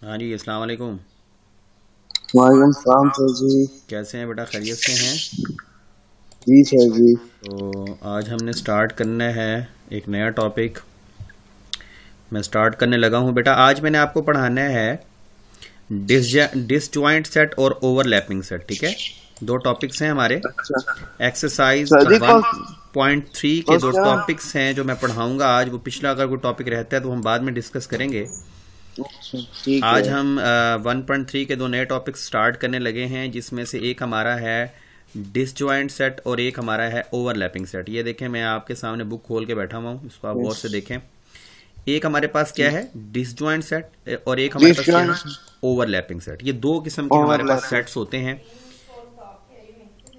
हाँ जी, अस्सलाम वालेकुम। वालेकुम सलाम सर जी। कैसे हैं बेटा, खैरियत से हैं? जी सर जी। तो आज हमने स्टार्ट करना है एक नया टॉपिक। मैं स्टार्ट करने लगा हूँ बेटा। आज मैंने आपको पढ़ाना है डिसजॉइंट सेट और ओवरलैपिंग सेट। ठीक है, दो टॉपिक्स हैं हमारे। अच्छा एक्सरसाइज सर जी। 1.3 के दो क्वेश्चन। टॉपिक्स हैं जो मैं पढ़ाऊंगा आज। वो पिछला अगर कोई टॉपिक रहता है तो हम बाद में डिस्कस करेंगे। ठीक आज है। हम 1.3 के दो नए टॉपिक स्टार्ट करने लगे हैं, जिसमें से एक हमारा है डिसजॉइंट सेट और एक हमारा है ओवरलैपिंग सेट। ये देखें, मैं आपके सामने बुक खोल के बैठा हुआ हूँ, इसको आप गौर से देखें। एक हमारे पास क्या है, डिसजॉइंट सेट, और एक हमारे पास क्या है, ओवरलैपिंग सेट। ये दो किस्म के हमारे पास ओवरलैपिंग। सेट्स होते हैं।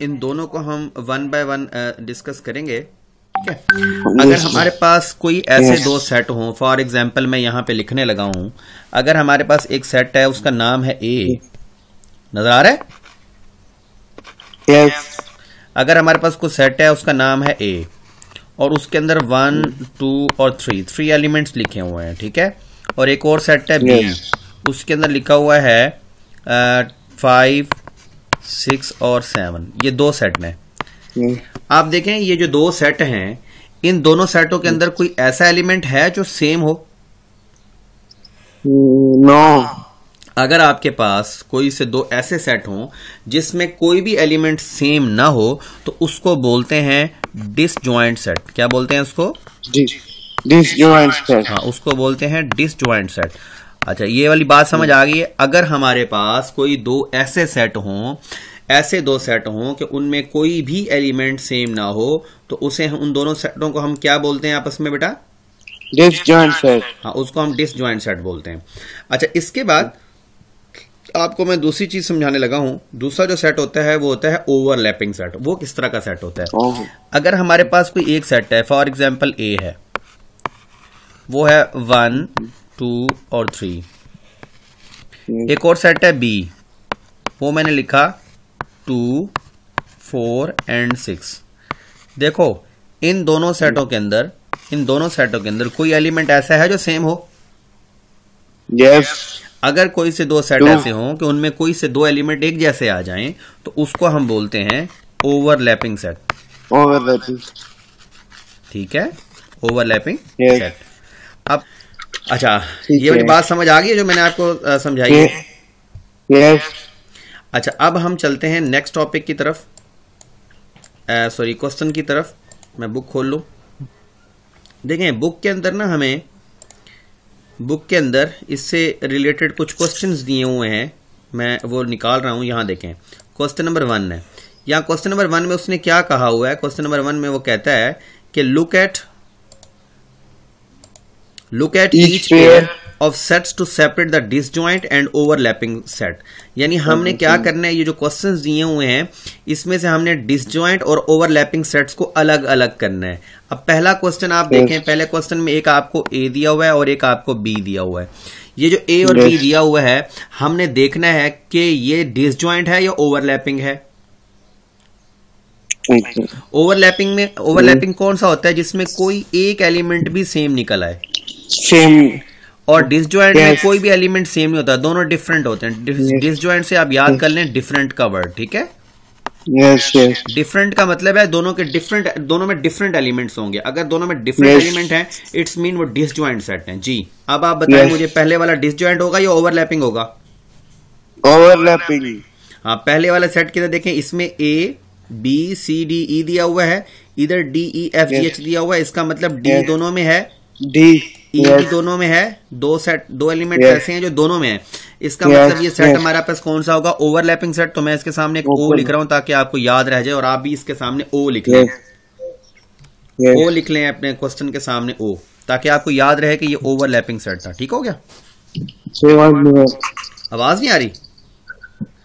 इन दोनों को हम वन बाय वन डिस्कस करेंगे। ठीक है, अगर हमारे पास कोई ऐसे दो सेट हों, फॉर एग्जाम्पल मैं यहाँ पे लिखने लगा हूं, अगर हमारे पास एक सेट है उसका नाम है ए, नजर आ रहा है? यस। अगर हमारे पास कोई सेट है उसका नाम है ए और उसके अंदर 1 2 और 3 एलिमेंट्स लिखे हुए हैं। ठीक है, और एक और सेट है बी, उसके अंदर लिखा हुआ है 5 6 और 7। ये दो सेट हैं। आप देखें, ये जो दो सेट हैं, इन दोनों सेटों के अंदर कोई ऐसा एलिमेंट है जो सेम हो? नो। अगर आपके पास कोई से दो ऐसे सेट हों जिसमें कोई भी एलिमेंट सेम ना हो तो उसको बोलते हैं डिसजॉइंट सेट। क्या बोलते हैं उसको? Disjoint set. हाँ, उसको बोलते हैं डिसजॉइंट सेट। अच्छा, ये वाली बात समझ आ गई है। अगर हमारे पास कोई दो ऐसे सेट हों, ऐसे दो सेट हों कि उनमें कोई भी एलिमेंट सेम ना हो, तो उसे उन दोनों सेटों को हम क्या बोलते हैं आपस में बेटा? Disjoint set. हाँ, उसको हम डिसजॉइंट सेट बोलते हैं। अच्छा, इसके बाद आपको मैं दूसरी चीज समझाने लगा हूं। दूसरा जो सेट होता है वो होता है ओवरलैपिंग सेट। वो किस तरह का सेट होता है? अगर हमारे पास कोई एक सेट है, फॉर एग्जाम्पल ए है, वो है 1 2 और 3। एक और सेट है बी, वो मैंने लिखा 2 4 एंड 6। देखो, इन दोनों सेटों के अंदर कोई एलिमेंट ऐसा है जो सेम हो? यस। अगर कोई से दो सेट ऐसे हों कि उनमें कोई से दो एलिमेंट एक जैसे आ जाएं, तो उसको हम बोलते हैं ओवरलैपिंग सेट। ओवरलैपिंग। ठीक है, ओवरलैपिंग यस। सेट। अब अच्छा, ठीक ये वाली है। बात समझ आ गई है जो मैंने आपको समझाई है? यस। अच्छा, अब हम चलते हैं नेक्स्ट टॉपिक की तरफ, सॉरी क्वेश्चन की तरफ। मैं बुक खोल लूं। देखें, बुक के अंदर इससे रिलेटेड कुछ क्वेश्चंस दिए हुए हैं, मैं वो निकाल रहा हूं। यहां देखें, क्वेश्चन नंबर 1 है। यहां क्वेश्चन नंबर 1 में उसने क्या कहा हुआ है? क्वेश्चन नंबर 1 में वो कहता है कि look at each pair of sets to separate the disjoint and overlapping set. यानी हमने क्या करना है, ये जो क्वेश्चंस दिए हुए हैं इसमें से हमने डिसजॉइंट और ओवरलैपिंग सेट्स को अलग अलग करना है। अब पहला क्वेश्चन आप देखें, पहले क्वेश्चन में एक आपको ए दिया हुआ है और एक आपको बी दिया हुआ है। ये जो ए और बी दिया हुआ है, हमने देखना है कि ये डिसजॉइंट है या ओवरलैपिंग है। ओवरलैपिंग कौन सा होता है? जिसमें कोई एक एलिमेंट भी सेम निकल आए। सेम। और डिसजॉइंट में कोई भी एलिमेंट सेम नहीं होता, दोनों डिफरेंट होते हैं। डिसजॉइंट से आप याद कर लें डिफरेंट का वर्ड। ठीक है, यस यस। डिफरेंट का मतलब है दोनों में डिफरेंट एलिमेंट्स होंगे। अगर दोनों में डिफरेंट एलिमेंट हैं, इट्स मीन वो डिसजॉइंट सेट हैं। जी, अब आप बताएं मुझे, पहले वाला डिसजॉइंट होगा या ओवरलैपिंग होगा? ओवरलैपिंग। हाँ, पहले वाले सेट के अंदर देखें, इसमें A B C D E दिया हुआ है, इधर D E F G H दिया हुआ है। इसका मतलब डी दोनों में है, डी ई भी दोनों में है। दो एलिमेंट ऐसे हैं जो दोनों में है। इसका मतलब ये सेट हमारे पास कौन सा होगा? Overlapping set. तो मैं इसके सामने एक ओ लिख रहा हूं ताकि आपको याद रह जाए, और आप भी इसके सामने ओ लिख लें। ओ लिख लें अपने क्वेश्चन के सामने ओ, ताकि आपको याद रहे कि ये ओवरलैपिंग सेट था। ठीक हो गया? आवाज नहीं आ रही?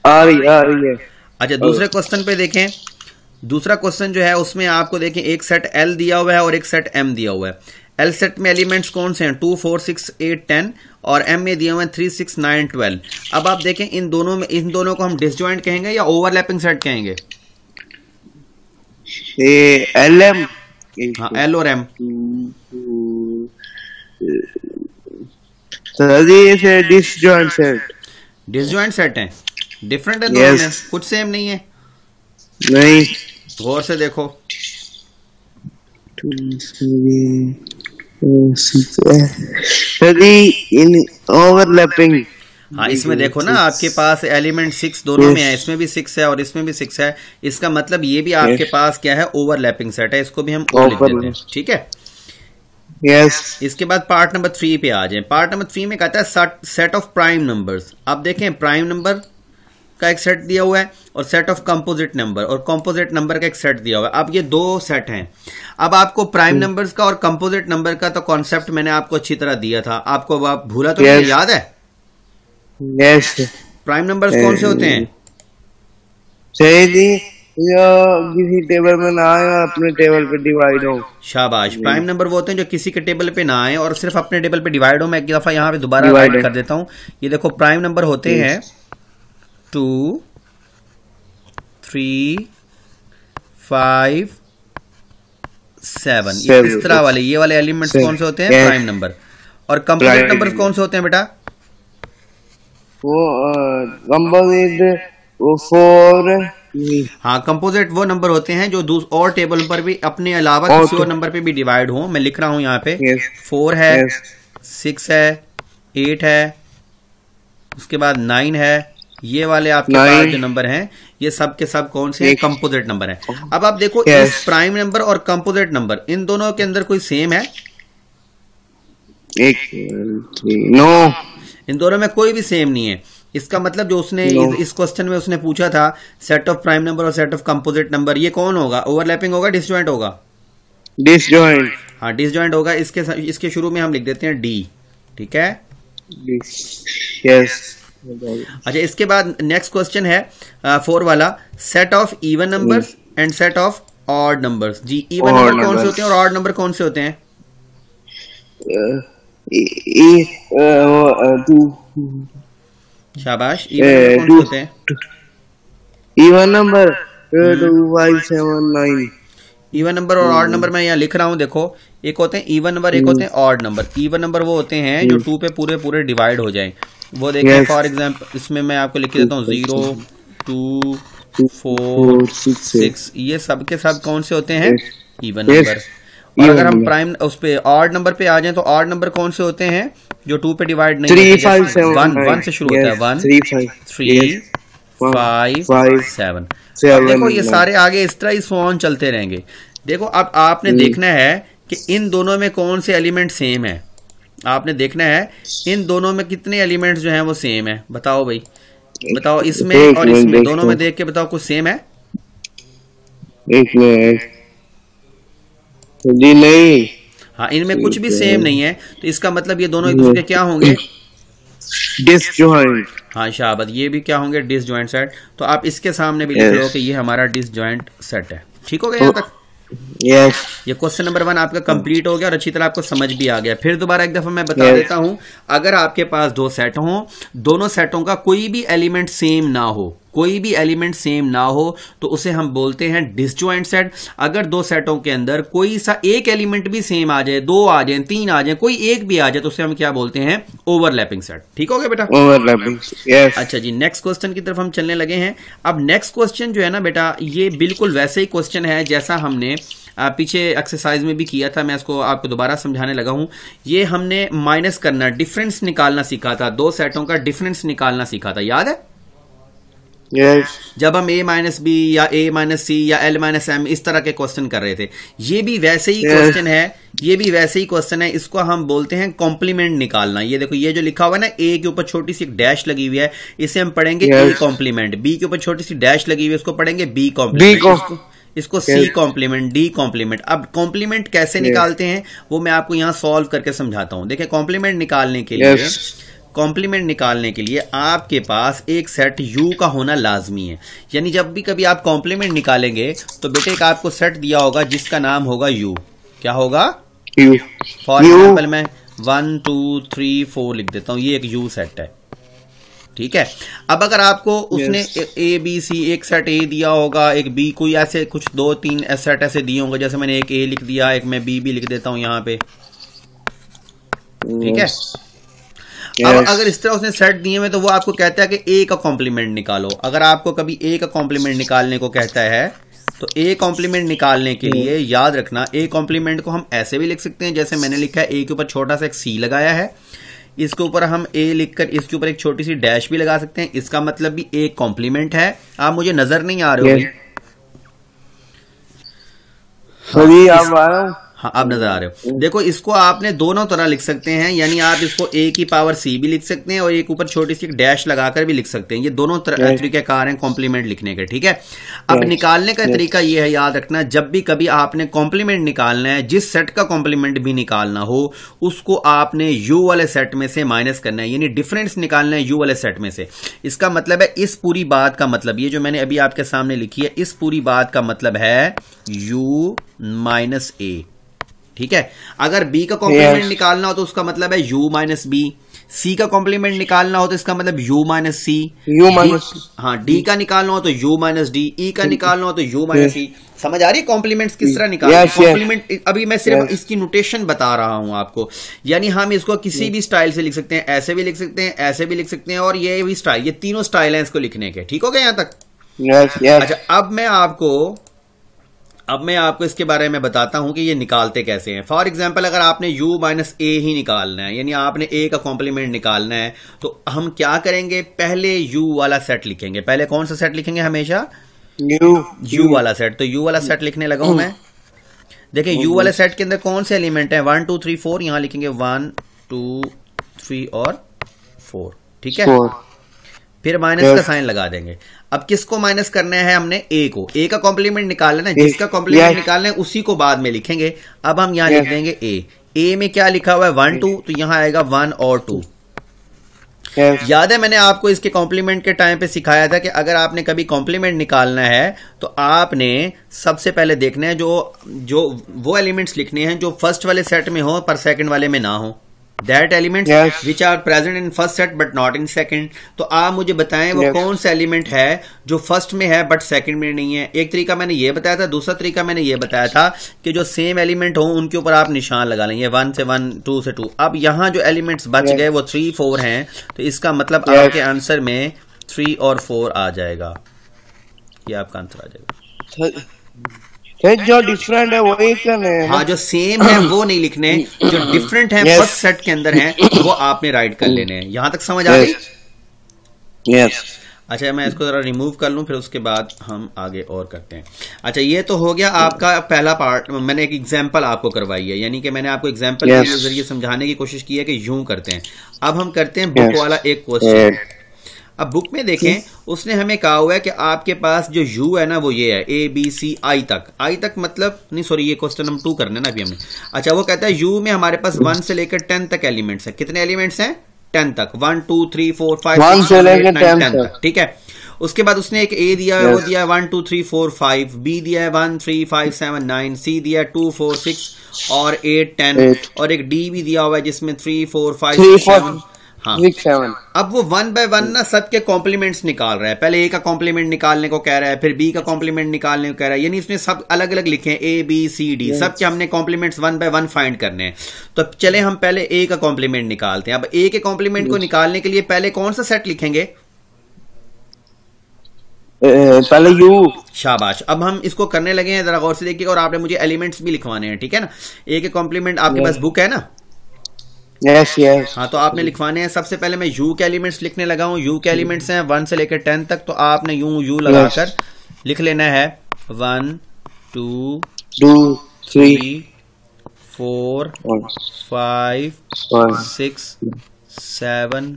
आ रही है। अच्छा, दूसरे क्वेश्चन पे देखें। दूसरा क्वेश्चन जो है उसमें आपको देखें, एक सेट एल दिया हुआ है और एक सेट एम दिया हुआ है। एल सेट में एलिमेंट्स कौन से हैं? 2 4 6 8 10, और एम में दिया हुआ है 3 6 9 12। अब आप देखें, इन दोनों को हम डिसजॉइंट कहेंगे या ओवरलैपिंग सेट कहेंगे? L M. हाँ, एल और एम। सर ये से डिसजॉइंट सेट। डिसजॉइंट सेट है, डिफरेंट है दोनों में, कुछ सेम नहीं है। नहीं, गौर से देखो। सर इन ओवरलैपिंग। हाँ, इसमें देखो ना, आपके पास एलिमेंट 6 दोनों में है, इसमें भी 6 है और इसमें भी 6 है। इसका मतलब ये भी आपके पास क्या है, ओवरलैपिंग सेट है। इसको भी हम ओ लिख देते हैं, ठीक है। यस। इसके बाद पार्ट नंबर 3 पे आ जाए। पार्ट नंबर 3 में कहता है सेट ऑफ प्राइम नंबर्स। अब देखें, प्राइम नंबर का एक सेट दिया हुआ है और सेट ऑफ कंपोजिट नंबर और कंपोजिट नंबर का एक सेट दिया हुआ है। अब ये दो सेट हैं। अब आपको प्राइम नंबर्स का और कंपोजिट नंबर का तो कॉन्सेप्ट मैंने आपको अच्छी तरह दिया था, आपको आप भूला तो नहीं, याद है? यस। प्राइम नंबर्स कौन से होते हैं? सही, किसी टेबल में ना आए और अपने टेबल पे डिवाइड हो। शाबाश। प्राइम नंबर वो होते हैं जो किसी के टेबल पे ना आए और सिर्फ अपने टेबल पे डिवाइड हो। मैं एक दफा यहाँ पे दोबारा राइट कर देता हूँ। ये देखो, प्राइम नंबर होते हैं 2, 3, 5, 7। ये इस तरह वाले, ये वाले एलिमेंट्स कौन से होते हैं? Prime number. और कंपोजिट नंबर कौन से होते हैं बेटा? वो कंपोजिट 4। हाँ, कंपोजिट वो नंबर होते हैं जो और टेबल पर भी अपने अलावा किसी और नंबर पे भी डिवाइड हो। मैं लिख रहा हूं यहाँ पे 4 है, 6 है, 8 है, उसके बाद 9 है। ये वाले आपके पास जो नंबर हैं, ये सब के सब कौन से हैं? कंपोजिट नंबर हैं। अब आप देखो, इस प्राइम नंबर और कंपोजिट नंबर, इन दोनों के अंदर कोई सेम है? नो, इन दोनों में कोई भी सेम नहीं है। इसका मतलब जो उसने इस क्वेश्चन में उसने पूछा था, सेट ऑफ प्राइम नंबर और सेट ऑफ कंपोजिट नंबर, ये कौन होगा? ओवरलैपिंग होगा, डिसजॉइंट होगा? डिसजॉइंट। हाँ, डिसजॉइंट होगा। इसके शुरू में हम लिख देते हैं डी, ठीक है। यस। अच्छा, इसके बाद नेक्स्ट क्वेश्चन है 4 वाला, set of even numbers and set of odd numbers. जी, इवन नंबर कौन से होते हैं और ऑड नंबर कौन से होते हैं? शाबाश। इवन नंबर कौन से होते हैं? Even number 2, 5, 7, 9। इवन नंबर और ऑड नंबर मैं यहाँ लिख रहा हूँ, देखो। एक होते हैं इवन नंबर, एक होते हैं ऑड नंबर। इवन नंबर वो होते हैं जो 2 पे पूरे पूरे डिवाइड हो जाए। वो देखें, फॉर एग्जाम्पल इसमें मैं आपको लिख देता हूँ 0, 2, 4, 6। ये सब के सब कौन से होते हैं? Even number. और अगर हम प्राइम उस पे ऑड नंबर पे आ जाएं तो ऑड नंबर कौन से होते हैं जो 2 पे डिवाइड नहीं होते? 1 से शुरू होता है। 1, 3, 5, 7। देखो, ये सारे आगे इस तरह ही सो चलते रहेंगे। देखो, अब आपने देखना है कि इन दोनों में कौन से एलिमेंट सेम है। आपने देखना है इन दोनों में कितने एलिमेंट्स जो हैं वो सेम है। बताओ भाई, बताओ। इसमें और इसमें, दोनों में देख के बताओ, कुछ सेम है? एक मिनट जी, नहीं। हाँ, इनमें कुछ भी सेम नहीं है, तो इसका मतलब ये दोनों एक दूसरे के क्या होंगे? डिसजॉइंट। हाँ, शाबाश। ये भी क्या होंगे? Disjoint set. तो आप इसके सामने भी लिख लो कि ये हमारा डिसजॉइंट सेट है। ठीक हो गया यहाँ तक? यस। ये क्वेश्चन नंबर 1 आपका कंप्लीट हो गया और अच्छी तरह आपको समझ भी आ गया। फिर दोबारा एक दफा मैं बता देता हूं, अगर आपके पास 2 सेट हों, दोनों सेटों का कोई भी एलिमेंट सेम ना हो, कोई भी एलिमेंट सेम ना हो, तो उसे हम बोलते हैं डिसजॉइंट सेट। अगर 2 सेटों के अंदर कोई सा एक एलिमेंट भी सेम आ जाए, 2 आ जाए, 3 आ जाए, कोई एक भी आ जाए, तो उसे हम क्या बोलते हैं? Overlapping set. ठीक हो गया बेटा? ओवरलैपिंग। यस। अच्छा जी, नेक्स्ट क्वेश्चन की तरफ हम चलने लगे हैं। अब नेक्स्ट क्वेश्चन जो है ना बेटा, ये बिल्कुल वैसे ही क्वेश्चन है जैसा हमने पीछे एक्सरसाइज में भी किया था। मैं इसको आपको दोबारा समझाने लगा हूं। ये हमने माइनस करना, डिफरेंस निकालना सीखा था। 2 सेटों का डिफरेंस निकालना सीखा था, याद है? Yes. जब हम A-B या A-C या L-M इस तरह के क्वेश्चन कर रहे थे। ये भी वैसे ही क्वेश्चन है, ये भी वैसे ही क्वेश्चन है। इसको हम बोलते हैं कॉम्प्लीमेंट निकालना। ये देखो, ये जो लिखा हुआ है ना, A के ऊपर छोटी सी डैश लगी हुई है, इसे हम पढ़ेंगे A कॉम्प्लीमेंट। B के ऊपर छोटी सी डैश लगी हुई है, इसको पढ़ेंगे B कॉम्प्लीमेंट। इसको C कॉम्प्लीमेंट, D कॉम्प्लीमेंट। अब कॉम्प्लीमेंट कैसे निकालते हैं वो मैं आपको यहाँ सॉल्व करके समझाता हूँ। देखिए, कॉम्प्लीमेंट निकालने के लिए आपके पास एक सेट U का होना लाजमी है। यानी जब भी कभी आप कॉम्प्लीमेंट निकालेंगे तो बेटे एक आपको सेट दिया होगा जिसका नाम होगा U। क्या होगा? U। फॉर एग्जाम्पल मैं 1, 2, 3, 4 लिख देता हूँ। ये एक U सेट है, ठीक है। अब अगर आपको उसने A-B-C एक सेट A दिया होगा, एक B, कोई ऐसे कुछ 2-3 सेट ऐसे दिए होंगे, जैसे मैंने एक A लिख दिया, एक मैं B भी लिख देता हूँ यहाँ पे, ठीक है। अब अगर इस तरह उसने सेट दिए हुए तो वो आपको कहता है कि ए का कॉम्प्लीमेंट निकालो। अगर आपको कभी ए का कॉम्प्लीमेंट निकालने को कहता है तो ए कॉम्प्लीमेंट निकालने के लिए याद रखना, ए कॉम्प्लीमेंट को हम ऐसे भी लिख सकते हैं जैसे मैंने लिखा है, ए के ऊपर छोटा सा एक सी लगाया है, इसके ऊपर हम ए लिखकर इसके ऊपर एक छोटी सी डैश भी लगा सकते हैं, इसका मतलब भी ए कॉम्प्लीमेंट है। आप मुझे नजर नहीं आ रहे हो? हाँ आप नजर आ रहे हो। देखो इसको आपने दोनों तरह लिख सकते हैं, यानी आप इसको ए की पावर सी भी लिख सकते हैं और एक ऊपर छोटी सी डैश लगाकर भी लिख सकते हैं। ये दोनों तरीकेकार हैं कॉम्प्लीमेंट लिखने के, ठीक है। अब निकालने का तरीका ये है, याद रखना, जब भी कभी आपने कॉम्प्लीमेंट निकालना है, जिस सेट का कॉम्प्लीमेंट भी निकालना हो उसको आपने यू वाले सेट में से माइनस करना है, यानी डिफरेंस निकालना है यू वाले सेट में से। इसका मतलब है इस पूरी बात का मतलब, ये जो मैंने अभी आपके सामने लिखी है, इस पूरी बात का मतलब है यू माइनस ए, ठीक है। अगर b का कॉम्प्लीमेंट निकालना हो तो उसका मतलब है u माइनस बी, c का कॉम्प्लीमेंट निकालना हो तो इसका मतलब u माइनस सी, हाँ d का निकालना हो तो u माइनस डी, e का निकालना हो तो u माइनस सी। समझ आ रही है कॉम्प्लीमेंट्स किस तरह निकालना? कॉम्प्लीमेंट अभी मैं सिर्फ इसकी नोटेशन बता रहा हूं आपको, यानी हम इसको किसी भी स्टाइल से लिख सकते हैं, ऐसे भी लिख सकते हैं, ऐसे भी लिख सकते हैं, और ये भी स्टाइल, ये तीनों स्टाइल हैं इसको लिखने के, ठीक हो गया यहां तक? अच्छा अब मैं आपको इसके बारे में बताता हूं कि ये निकालते कैसे हैं। फॉर एग्जाम्पल अगर आपने u माइनस ए ही निकालना है, यानी आपने a का कॉम्प्लीमेंट निकालना है, तो हम क्या करेंगे, पहले u वाला सेट लिखेंगे। पहले कौन सा सेट लिखेंगे? हमेशा u वाला सेट। तो u वाला सेट लिखने लगा हूं मैं। देखिए u वाले सेट के अंदर कौन से एलिमेंट है, 1 2 3 4, यहां लिखेंगे 1 2 3 और 4, ठीक है। फिर माइनस का साइन लगा देंगे। अब किसको माइनस करना है हमने? ए को। ए का कॉम्प्लीमेंट निकालना है, जिसका कॉम्प्लीमेंट निकालना है उसी को बाद में लिखेंगे। अब हम यहां लिख देंगे ए में क्या लिखा हुआ है 1 2, तो यहां आएगा 1 और 2। याद है मैंने आपको इसके कॉम्प्लीमेंट के टाइम पे सिखाया था कि अगर आपने कभी कॉम्प्लीमेंट निकालना है तो आपने सबसे पहले देखना है जो वो एलिमेंट्स लिखने हैं जो फर्स्ट वाले सेट में हो पर सेकंड वाले में ना हो। That elements which are present in first set but not in second। तो आप मुझे बताएं वो कौन सा एलिमेंट है जो फर्स्ट में है बट सेकंड में नहीं है। एक तरीका मैंने ये बताया था, दूसरा तरीका मैंने ये बताया था कि जो सेम एलिमेंट हो उनके ऊपर आप निशान लगा लेंगे, 1 से 1 2 से 2। अब यहाँ जो एलिमेंट्स बच गए वो 3 4 हैं, तो इसका मतलब आपके आंसर में 3 और 4 आ जाएगा, ये आपका आंसर आ जाएगा। जो डिफरेंट है वही करने, हाँ जो सेम है वो नहीं लिखने, जो डिफरेंट है फर्स्ट सेट के अंदर हैं वो आपने राइट कर लेने हैं। यहां तक समझ आ गई? अच्छा मैं इसको जरा रिमूव कर लूं, फिर उसके बाद हम आगे और करते हैं। अच्छा ये तो हो गया आपका पहला पार्ट, मैंने एक एग्जांपल आपको करवाई है, यानी कि मैंने आपको एग्जांपल के जरिए समझाने की कोशिश की है कि यूं करते हैं। अब हम करते हैं बुक वाला एक क्वेश्चन। अब बुक में देखें उसने हमें कहा हुआ है कि आपके पास जो u है ना वो ये है ABC I तक मतलब नहीं, सॉरी ये क्वेश्चन नंबर 2 करना है ना अभी हमने। अच्छा वो कहता है u में हमारे पास 1 से लेकर 10 तक एलिमेंट्स हैं। कितने एलिमेंट्स हैं? 10 तक, 1 2 3 4 5 6 7 8 9 10 तक, ठीक है। उसके बाद उसने एक a दिया है, वो दिया है 1 2 3 4 5, b दिया है 1 3 5 7 9, c दिया है 2 4 6 और 8 10, और एक d भी दिया हुआ है जिसमें 3 4 5 6 7। हाँ अब वो 1 बाय 1 ना सबके कॉम्प्लीमेंट्स निकाल रहा है। पहले ए का कॉम्प्लीमेंट निकालने को कह रहा है, फिर बी का कॉम्प्लीमेंट निकालने को कह रहा है, यानी इसमें सब अलग अलग लिखे हैं ए बी सी डी, सबके हमने कॉम्प्लीमेंट्स 1 बाय 1 फाइंड करने हैं। तो चले हम पहले ए का कॉम्प्लीमेंट निकालते हैं। अब ए के कॉम्प्लीमेंट को निकालने के लिए पहले कौन सा सेट लिखेंगे? पहले यू। शाबाश। अब हम इसको करने लगे हैं, जरा गौर से देखिएगा, और आपने मुझे एलिमेंट्स भी लिखवाने हैं, ठीक है ना। ए के कॉम्प्लीमेंट आपके पास बुक है ना? यस। हाँ तो आपने लिखवाने हैं। सबसे पहले मैं u के एलिमेंट्स लिखने लगा हूं। u के एलिमेंट्स हैं 1 से लेकर 10 तक, तो आपने u लगाकर लिख लेना है 1 2 3 4 5 6 7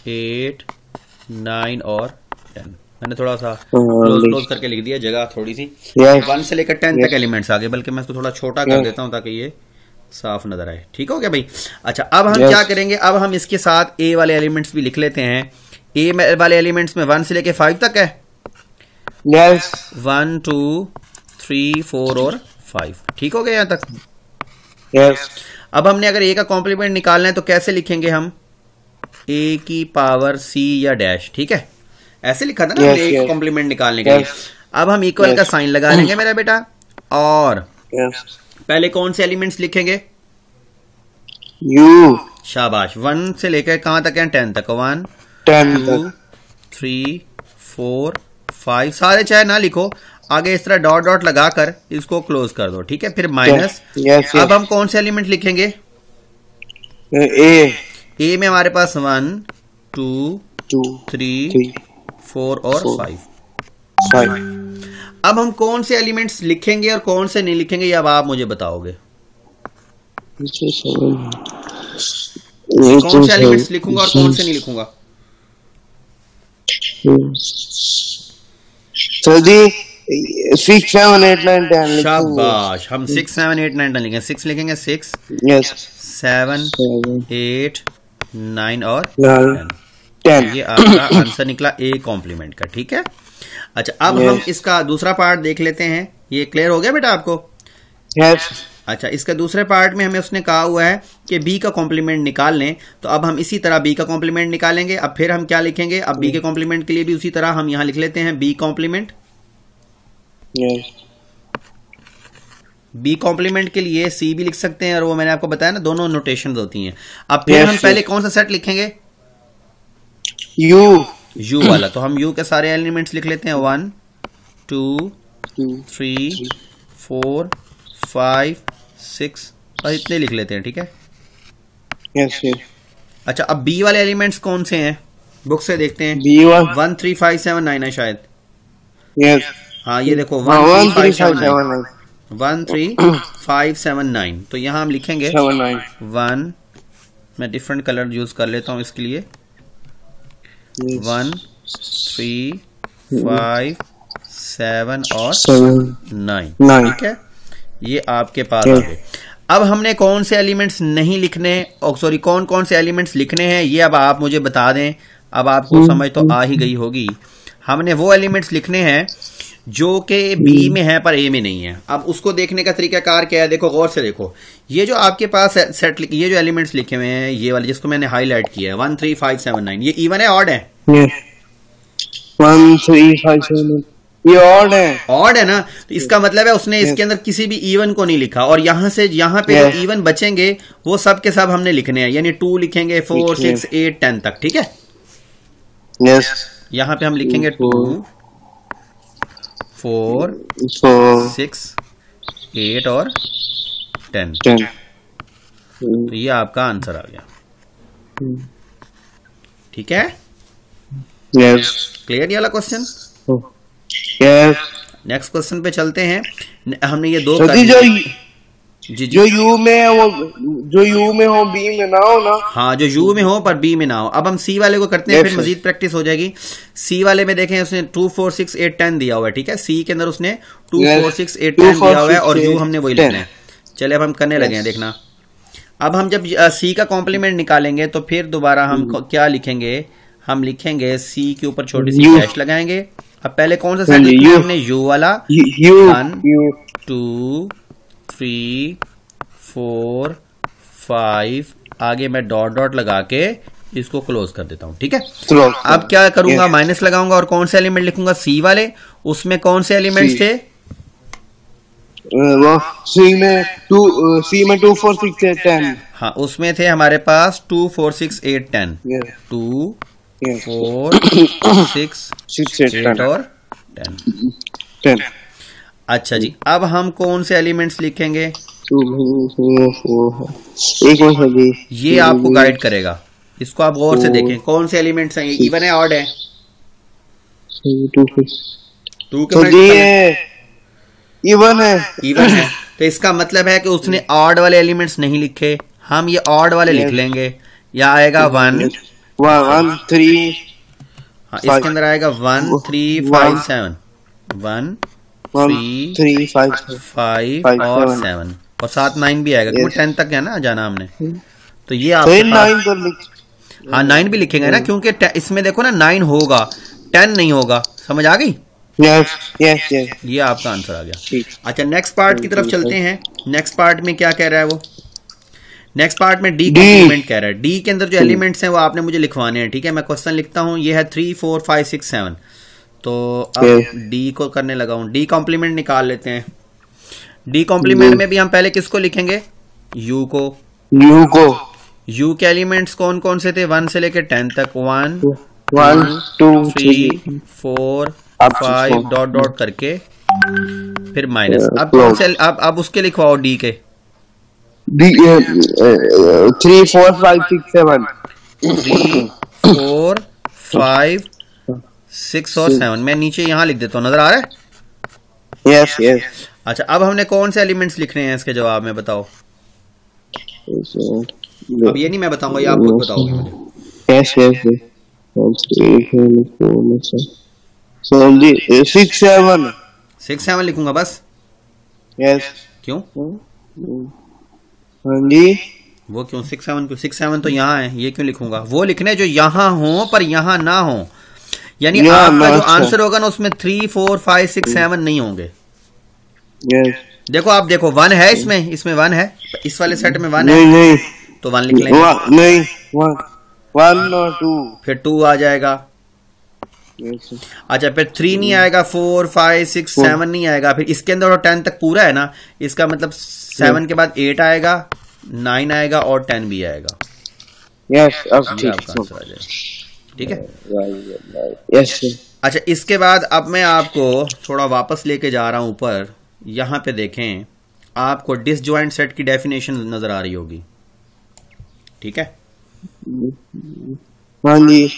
8 9 और 10। मैंने थोड़ा सा क्लोज करके लिख दिया, जगह थोड़ी सी। 1 से लेकर 10 तक एलिमेंट्स आ गए, बल्कि मैं इसको थोड़ा छोटा कर देता हूं ताकि ये साफ नजर आए। ठीक हो गया भाई? अच्छा अब हम क्या करेंगे, अब हम इसके साथ ए वाले एलिमेंट्स भी लिख लेते हैं। ए वाले एलिमेंट्स में 1 से लेके 5 तक है। यस। 1 2 3 4 और 5। ठीक हो गया यहाँ तक? यस। अब हमने अगर ए का कॉम्प्लीमेंट निकालना है तो कैसे लिखेंगे हम? ए की पावर सी या डैश। ठीक है, ऐसे लिखा था ना ए का कॉम्प्लीमेंट निकालने के लिए। अब हम इक्वल का साइन लगा लेंगे मेरा बेटा, और पहले कौन से एलिमेंट्स लिखेंगे? यू। शाबाश। 1 से लेकर कहां तक है? 10 तक। 1 10 2 3 4 5 सारे चाहे ना लिखो, आगे इस तरह डॉट डॉट लगाकर इसको क्लोज कर दो, ठीक है। फिर माइनस। अब हम कौन से एलिमेंट लिखेंगे? ए में हमारे पास 1 2 3 4 और 5। अब हम कौन से एलिमेंट्स लिखेंगे और कौन से नहीं लिखेंगे, ये अब आप मुझे बताओगे। कौन से एलिमेंट्स लिखूंगा और कौन से नहीं लिखूंगा? सर जी 6 7 8 9 10 शाबाश। हम 6 7 8 9 10 लिखेंगे। 6 लिखेंगे 6 यस 7 8 9 और 10। ये आपका आंसर निकला ए कॉम्प्लीमेंट का, ठीक है। अच्छा, अब हम इसका दूसरा पार्ट देख लेते हैं। ये क्लियर हो गया बेटा आपको? यस। अच्छा, इसका दूसरे पार्ट में हमें उसने कहा हुआ है कि बी का कॉम्प्लीमेंट निकाल लें, तो अब हम इसी तरह बी का कॉम्प्लीमेंट निकालेंगे। अब फिर हम क्या लिखेंगे? अब बी के कॉम्प्लीमेंट के लिए भी उसी तरह हम यहां लिख लेते हैं बी कॉम्प्लीमेंट। बी कॉम्प्लीमेंट के लिए सी भी लिख सकते हैं, और वो मैंने आपको बताया ना, दोनों नोटेशन होती हैं। अब फिर हम पहले कौन सा सेट लिखेंगे? यू वाला। तो हम यू के सारे एलिमेंट्स लिख लेते हैं। 1 2 3 4 5 6 और इतने लिख लेते हैं, ठीक है। यस। अच्छा, अब बी वाले एलिमेंट्स कौन से हैं? बुक से देखते हैं। 1 3 5 7 9 है शायद। यस। हाँ, ये देखो 1 3 5 7 9 1 3 5 7 9। तो यहाँ हम लिखेंगे 1। मैं डिफरेंट कलर यूज कर लेता हूँ इसके लिए। 1 3 5 7 और 9, ठीक है। ये आपके पास आ गए। अब हमने कौन से एलिमेंट्स नहीं लिखने, और सॉरी कौन कौन से एलिमेंट्स लिखने हैं, ये अब आप मुझे बता दें। अब आपको समझ तो आ ही गई होगी। हमने वो एलिमेंट्स लिखने हैं जो कि बी में है पर ए में नहीं है। अब उसको देखने का तरीकाकार क्या है? देखो, गौर से देखो। ये जो आपके पास सेट, ये जो एलिमेंट्स लिखे हुए हैं, ये वाले जिसको मैंने हाईलाइट किया है 1 3 5 7 9, ये इवन है ऑड है? 1 3 5 7 ये ऑड है। ऑड है ना? तो इसका मतलब है उसने इसके अंदर किसी भी इवन को नहीं लिखा, और यहां से यहां पे जो इवन बचेंगे वो सब के सब हमने लिखने हैं, यानी 2 लिखेंगे 4 6 8 10 तक, ठीक है। यस। यहां पे हम लिखेंगे 2 4 6 8 और 10। तो ये आपका आंसर आ गया, ठीक है। यस। क्लियर ये वाला क्वेश्चन? यस। नेक्स्ट क्वेश्चन पे चलते हैं। हमने ये दो जी जो यू में है वो, जो यू में हो बी में ना हो ना। हाँ, जो यू में हो पर बी में ना हो। अब हम सी वाले को करते हैं, फिर मजीद प्रैक्टिस हो जाएगी। सी वाले में देखें, उसने 2 4 6 8 10 दिया हुआ है, ठीक है। सी के अंदर उसने 2 4 6 8 10 दिया हुआ है, और यू हमने वही लिखना है। चले अब हम करने लगे हैं, देखना। अब हम जब सी का कॉम्प्लीमेंट निकालेंगे तो फिर दोबारा हम क्या लिखेंगे? हम लिखेंगे सी के ऊपर छोटी सी डैश लगाएंगे। अब पहले कौन सा सेट लिखा है हमने? यू वाला। 1 2 3 4 5, आगे मैं डॉट डॉट लगा के इसको क्लोज कर देता हूं, ठीक है। अब क्या करूंगा? माइनस लगाऊंगा, और कौन से एलिमेंट लिखूंगा? सी वाले। उसमें कौन से एलिमेंट्स थे? सी में 2 4 6 8 10। हाँ, उसमें थे हमारे पास 2 4 6 8 10। 2 4 6 8 और 10। अच्छा जी, अब हम कौन से एलिमेंट्स लिखेंगे? ये आपको गाइड करेगा, इसको आप गौर से देखें। कौन से एलिमेंट्स हैं? इवन है ऑड है? 2 के इवन है। इवन है, तो इसका मतलब है कि उसने ऑड वाले एलिमेंट्स नहीं लिखे। हम ये ऑड वाले लिख लेंगे। या आएगा 1 3। हाँ, इसके अंदर आएगा 1 3 5 7 1 3 5 और 7, और 7 9 भी आएगा, क्योंकि 10 तक है ना जाना हमने। तो ये आप 9 भी लिखेंगे ना, क्योंकि इसमें देखो ना 9 होगा, 10 नहीं होगा। समझ आ गई? Yes yes yes. ये आपका आंसर आ गया। अच्छा, नेक्स्ट पार्ट की तरफ चलते हैं। नेक्स्ट पार्ट में क्या कह रहा है वो? नेक्स्ट पार्ट में डी कॉम्प्लीमेंट कह रहा है। डी के अंदर जो एलिमेंट्स हैं वो आपने मुझे लिखवाने हैं, ठीक है। मैं क्वेश्चन लिखता हूं, ये है 3 4 5 6 7। तो अब डी को करने लगा हूं। डी कॉम्प्लीमेंट निकाल लेते हैं। डी कॉम्प्लीमेंट में भी हम पहले किसको लिखेंगे? यू को। यू के एलिमेंट्स कौन कौन से थे 1 से लेके 10 तक 1 2 3 4 5 डॉट डॉट करके फिर माइनस। अब कौन से अब उसके लिखवाओ डी के 3 4 5 6 7 3 4 5 6 और 7 मैं नीचे यहाँ लिख देता हूँ, नजर आ रहा है? Yes yes. अच्छा अब हमने कौन से एलिमेंट्स लिखने हैं इसके जवाब में बताओ। अब ये नहीं मैं बताऊंगा, ये आप खुद बताओगे मुझे। यस यस 6 7 लिखूंगा बस। यस। क्यों? हाँ जी। वो क्यों 6 7 क्यों? 6 7 तो यहाँ है, ये क्यों लिखूंगा? वो लिखने जो यहाँ हो पर यहाँ ना हो, यानी आपका जो आंसर होगा ना उसमें 3 4 5 6 7 नहीं होंगे। यस। देखो आप देखो 1 है इसमें 1 है, इस वाले सेट में 1 है नहीं तो 1 लिख लेंगे। नहीं 1 और 2 फिर 2 आ जाएगा। अच्छा फिर 3 नहीं आएगा, 4 5 6 7 नहीं आएगा, फिर इसके अंदर 10 तक पूरा है ना, इसका मतलब 7 के बाद 8 आएगा, 9 आएगा और 10 भी आएगा। यस ठीक है। यस। अच्छा इसके बाद अब मैं आपको थोड़ा वापस लेके जा रहा हूं ऊपर, यहां पे देखें आपको डिसजॉइंट सेट की डेफिनेशन नजर आ रही होगी। ठीक है, हाँ जी।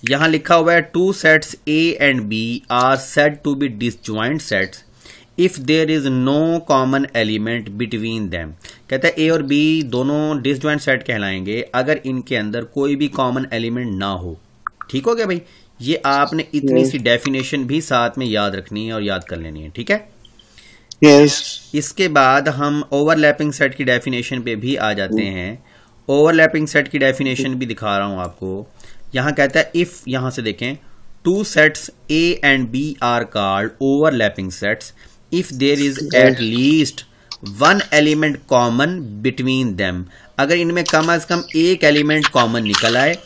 यहां लिखा हुआ है 2 sets A and B are said to be disjoint sets if there is no common element between them. कहता है A और B दोनों डिसजॉइंट सेट कहलाएंगे अगर इनके अंदर कोई भी कॉमन एलिमेंट ना हो। ठीक हो गया भाई, ये आपने इतनी सी डेफिनेशन भी साथ में याद रखनी है और याद कर लेनी है। ठीक है। Yes. इसके बाद हम ओवरलैपिंग सेट की डेफिनेशन पे भी आ जाते हैं। ओवरलैपिंग सेट की डेफिनेशन भी दिखा रहा हूं आपको। यहां कहता है इफ, यहां से देखें, 2 sets A and B are called overlapping sets if there is at least 1 element common between them. अगर इनमें कम से कम एक एलिमेंट कॉमन निकल आए,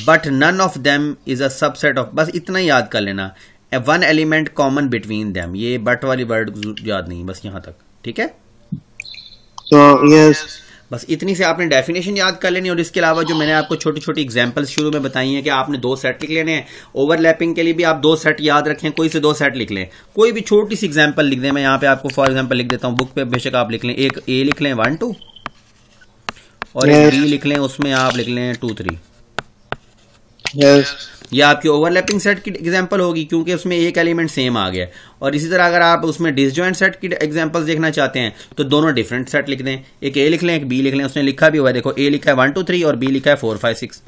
but none of them is a subset of, बस इतना याद कर लेना, 1 एलिमेंट कॉमन बिटवीन देम। ये बट वाली वर्ड याद नहीं, बस यहां तक। ठीक है। यस, बस इतनी से आपने डेफिनेशन याद कर लेनी। और इसके अलावा जो मैंने आपको छोटी छोटी एग्जांपल्स शुरू में बताई हैं कि आपने 2 सेट लिख लेने हैं। ओवरलैपिंग के लिए भी आप 2 सेट याद रखें, कोई से 2 सेट लिख लें, कोई भी छोटी सी एग्जांपल लिख दें। मैं यहाँ पे आपको फॉर एग्जांपल लिख देता हूँ, बुक पे बेशक आप लिख लें, एक A लिख लें 1 2 और एक B लिख लें, उसमें आप लिख लें 2 3। यस, ये आपकी ओवरलैपिंग सेट की एग्जांपल होगी क्योंकि उसमें एक एलिमेंट सेम आ गया। और इसी तरह अगर आप उसमें डिसजॉइंट सेट की एग्जांपल्स देखना चाहते हैं तो दोनों डिफरेंट सेट लिख दें, एक A लिख लें एक B लिख लें। उसने लिखा भी हुआ है, देखो A लिखा है 1 2 3 और B लिखा है 4 5 6।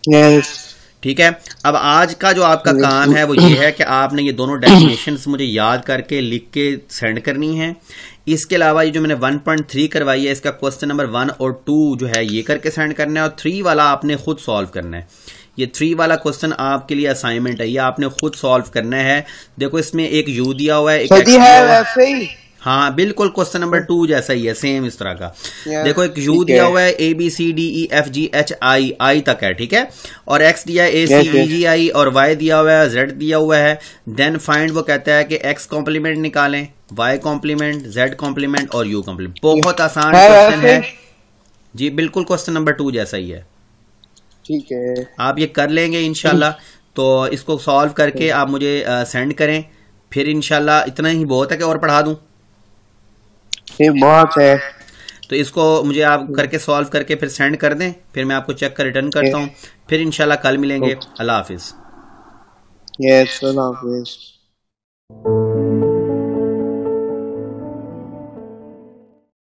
यस। ठीक है। अब आज का जो आपका काम है वो ये है कि आपने ये दोनों डेफिनेशंस मुझे याद करके लिख के सेंड करनी है। इसके अलावा ये जो मैंने 1.3 करवाई है, इसका क्वेश्चन नंबर 1 और 2 जो है ये करके सेंड करना है, और 3 वाला आपने खुद सॉल्व करना है। ये 3 वाला क्वेश्चन आपके लिए असाइनमेंट है, ये आपने खुद सॉल्व करना है। देखो इसमें एक U दिया हुआ है, एक X दिया हुआ है। हाँ बिल्कुल क्वेश्चन नंबर 2 जैसा ही है, सेम इस तरह का। देखो एक U दिया हुआ है, ABCDEFGHI तक है। ठीक है। और X दिया है ACEGI और Y दिया हुआ है, Z दिया हुआ है। देन फाइंड, वो कहता है कि X कॉम्प्लीमेंट निकालें, Y कॉम्प्लीमेंट, Z कॉम्प्लीमेंट और U कॉम्प्लीमेंट। बहुत आसान क्वेश्चन है जी, बिल्कुल क्वेश्चन नंबर 2 जैसा ही है। ठीक है, आप ये कर लेंगे इंशाल्लाह। तो इसको सॉल्व करके आप मुझे सेंड करें, फिर इंशाल्लाह इतना ही बहुत है कि और पढ़ा दूं? ये बहुत है। तो इसको मुझे आप करके सॉल्व करके फिर सेंड कर दें, फिर मैं आपको चेक कर रिटर्न करता हूं। फिर इंशाल्लाह कल मिलेंगे। अल्लाह हाफिज। यस, अल्लाह हाफिज।